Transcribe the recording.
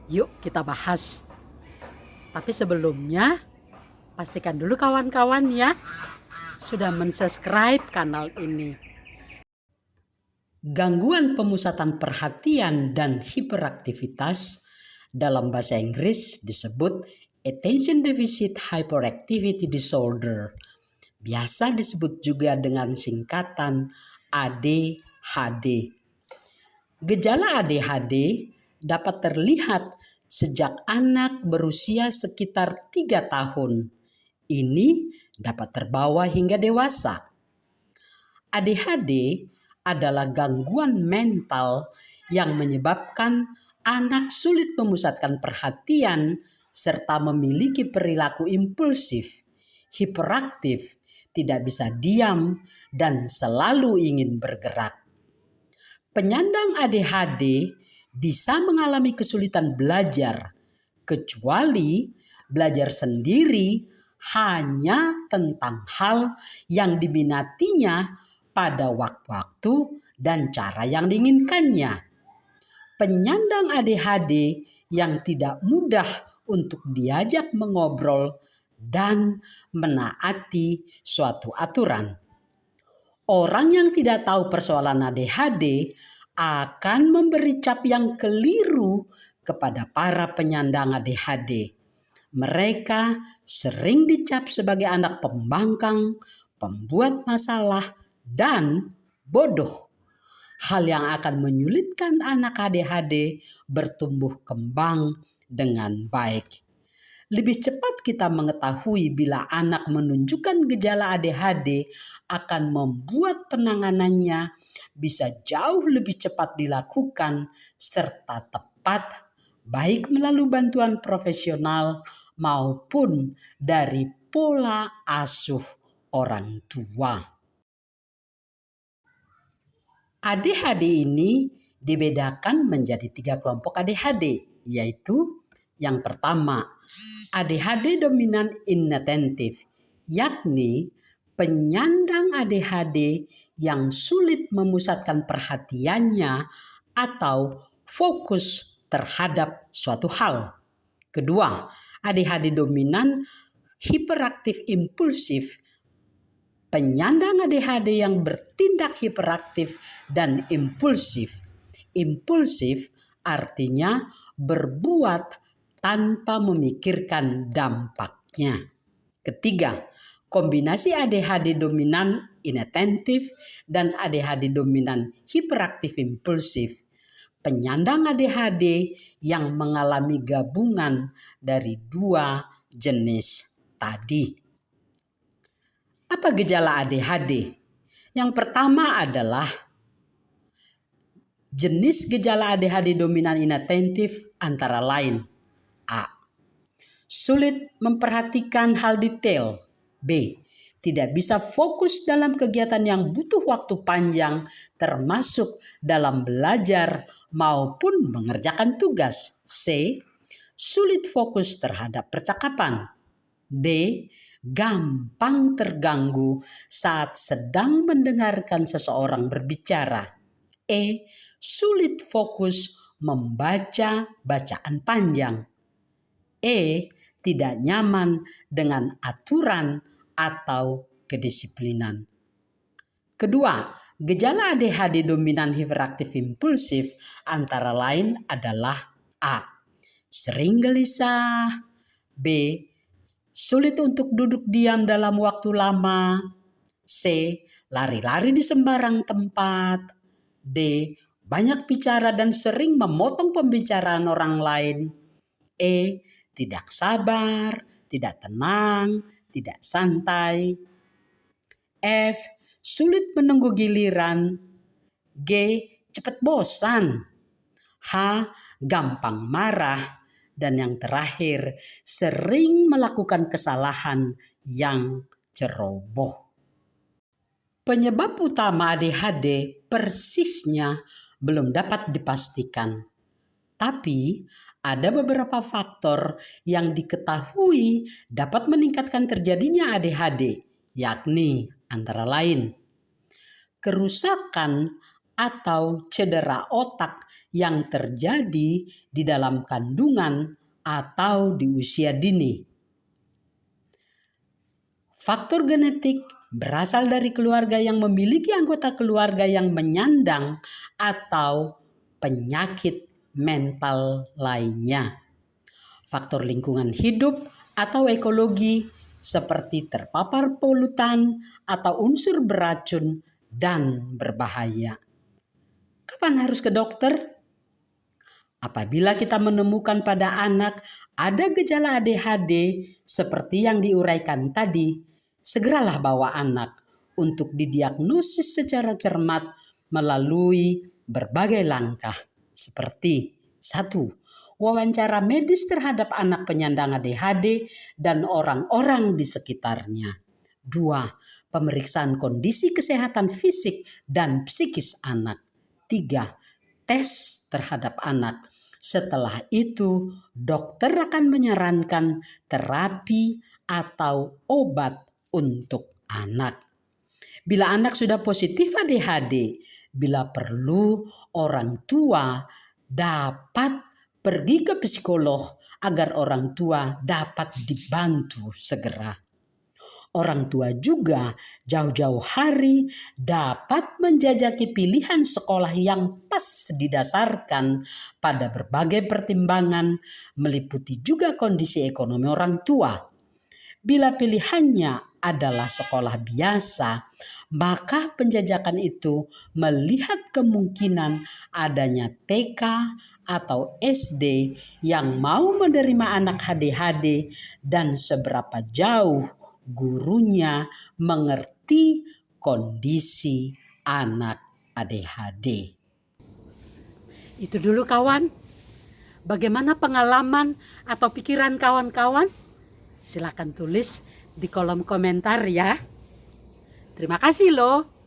Yuk kita bahas. Tapi sebelumnya, pastikan dulu kawan-kawan ya, sudah mensubscribe kanal ini. Gangguan pemusatan perhatian dan hiperaktivitas dalam bahasa Inggris disebut Attention Deficit Hyperactivity Disorder. Biasa disebut juga dengan singkatan ADHD. Gejala ADHD dapat terlihat sejak anak berusia sekitar 3 tahun. Ini dapat terbawa hingga dewasa. ADHD adalah gangguan mental yang menyebabkan anak sulit memusatkan perhatian serta memiliki perilaku impulsif, hiperaktif, tidak bisa diam, dan selalu ingin bergerak. Penyandang ADHD bisa mengalami kesulitan belajar, kecuali belajar sendiri hanya tentang hal yang diminatinya pada waktu-waktu dan cara yang diinginkannya. Penyandang ADHD yang tidak mudah untuk diajak mengobrol dan menaati suatu aturan. Orang yang tidak tahu persoalan ADHD akan memberi cap yang keliru kepada para penyandang ADHD. Mereka sering dicap sebagai anak pembangkang, pembuat masalah, dan bodoh. Hal yang akan menyulitkan anak ADHD bertumbuh kembang dengan baik. Lebih cepat kita mengetahui bila anak menunjukkan gejala ADHD akan membuat penanganannya bisa jauh lebih cepat dilakukan serta tepat, baik melalui bantuan profesional maupun dari pola asuh orang tua. ADHD ini dibedakan menjadi 3 kelompok ADHD, yaitu yang pertama, ADHD dominan inattentive, yakni penyandang ADHD yang sulit memusatkan perhatiannya atau fokus terhadap suatu hal. Kedua, ADHD dominan hiperaktif impulsif, penyandang ADHD yang bertindak hiperaktif dan impulsif. Impulsif artinya berbuat tanpa memikirkan dampaknya. Ketiga, kombinasi ADHD dominan inattentif dan ADHD dominan hiperaktif impulsif. Penyandang ADHD yang mengalami gabungan dari 2 jenis tadi. Apa gejala ADHD? Yang pertama adalah jenis gejala ADHD dominan inattentif antara lain: A. Sulit memperhatikan hal detail. B. Tidak bisa fokus dalam kegiatan yang butuh waktu panjang, termasuk dalam belajar maupun mengerjakan tugas. C. Sulit fokus terhadap percakapan. D. Gampang terganggu saat sedang mendengarkan seseorang berbicara. E. Sulit fokus membaca bacaan panjang. E. Tidak nyaman dengan aturan atau kedisiplinan. Kedua, gejala ADHD dominan hiperaktif impulsif antara lain adalah A. Sering gelisah. B. Sulit untuk duduk diam dalam waktu lama. C. Lari-lari di sembarang tempat. D. Banyak bicara dan sering memotong pembicaraan orang lain. E. Tidak sabar, tidak tenang, tidak santai. F. Sulit menunggu giliran. G. Cepat bosan. H. Gampang marah. Dan yang terakhir, sering melakukan kesalahan yang ceroboh. Penyebab utama ADHD persisnya belum dapat dipastikan. Tapi ada beberapa faktor yang diketahui dapat meningkatkan terjadinya ADHD, yakni antara lain kerusakan atau cedera otak yang terjadi di dalam kandungan atau di usia dini. Faktor genetik berasal dari keluarga yang memiliki anggota keluarga yang menyandang atau penyakit mental lainnya. Faktor lingkungan hidup atau ekologi seperti terpapar polutan atau unsur beracun dan berbahaya. Kapan harus ke dokter? Apabila kita menemukan pada anak ada gejala ADHD seperti yang diuraikan tadi, segeralah bawa anak untuk didiagnosis secara cermat melalui berbagai langkah seperti 1. Wawancara medis terhadap anak penyandang ADHD dan orang-orang di sekitarnya. 2. Pemeriksaan kondisi kesehatan fisik dan psikis anak. 3. Tes terhadap anak. Setelah itu, dokter akan menyarankan terapi atau obat untuk anak. Bila anak sudah positif ADHD, bila perlu orang tua dapat pergi ke psikolog agar orang tua dapat dibantu segera. Orang tua juga jauh-jauh hari dapat menjajaki pilihan sekolah yang pas didasarkan pada berbagai pertimbangan, meliputi juga kondisi ekonomi orang tua. Bila pilihannya adalah sekolah biasa, maka penjajakan itu melihat kemungkinan adanya TK atau SD yang mau menerima anak ADHD dan seberapa jauh gurunya mengerti kondisi anak ADHD. Itu dulu kawan. Bagaimana pengalaman atau pikiran kawan-kawan? Silakan tulis di kolom komentar ya. Terima kasih loh.